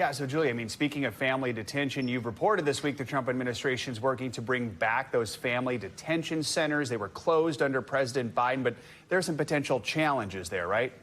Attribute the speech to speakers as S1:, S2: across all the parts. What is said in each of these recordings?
S1: Yeah, so Julia, I mean, speaking of family detention, you've reported this week the Trump administration is working to bring back those family detention centers. They were closed under President Biden, but there are some potential challenges there, right?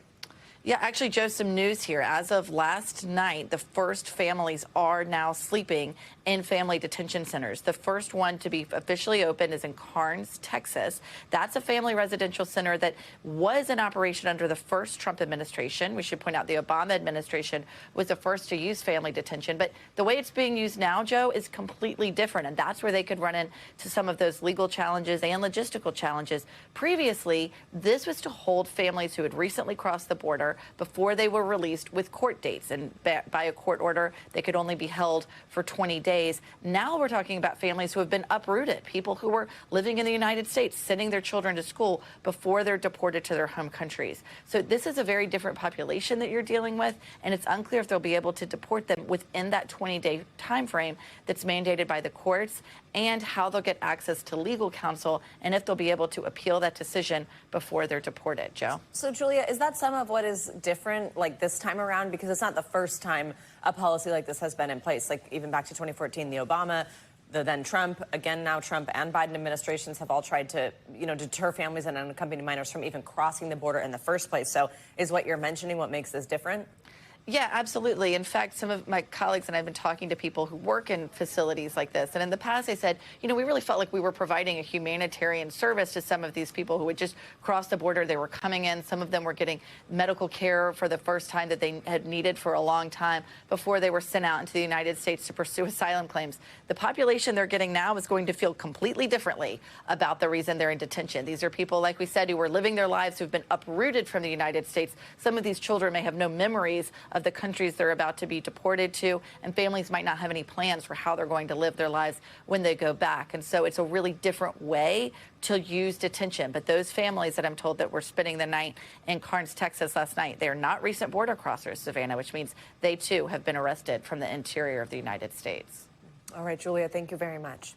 S2: Yeah, actually, Joe, some news here. As of last night, the first families are now sleeping in family detention centers. The first one to be officially opened is in Karnes, Texas. That's a family residential center that was in operation under the first Trump administration. We should point out the Obama administration was the first to use family detention. But the way it's being used now, Joe, is completely different. And that's where they could run into some of those legal challenges and logistical challenges. Previously, this was to hold families who had recently crossed the border before they were released with court dates. And by a court order, they could only be held for 20 days. Now we're talking about families who have been uprooted, people who were living in the United States, sending their children to school before they're deported to their home countries. So this is a very different population that you're dealing with, and it's unclear if they'll be able to deport them within that 20-day time frame that's mandated by the courts, and how they'll get access to legal counsel, and if they'll be able to appeal that decision before they're deported. Joe?
S3: So, Julia, is that some of what is different, like, this time around? Because it's not the first time a policy like this has been in place. Like, even back to 2014, the Obama, the then Trump, again now Trump and Biden administrations have all tried to, deter families and unaccompanied minors from even crossing the border in the first place. So is what you're mentioning what makes this different?
S2: Yeah, absolutely. In fact, some of my colleagues and I've been talking to people who work in facilities like this. And in the past, they said, we really felt like we were providing a humanitarian service to some of these people who had just crossed the border. They were coming in. Some of them were getting medical care for the first time that they had needed for a long time before they were sent out into the United States to pursue asylum claims. The population they're getting now is going to feel completely differently about the reason they're in detention. These are people, like we said, who were living their lives, who've been uprooted from the United States. Some of these children may have no memories of the countries they're about to be deported to, and families might not have any plans for how they're going to live their lives when they go back. And so it's a really different way to use detention. But those families that I'm told that were spending the night in Karnes, Texas last night, they are not recent border crossers, Savannah, which means they too have been arrested from the interior of the United States.
S3: All right, Julia, thank you very much.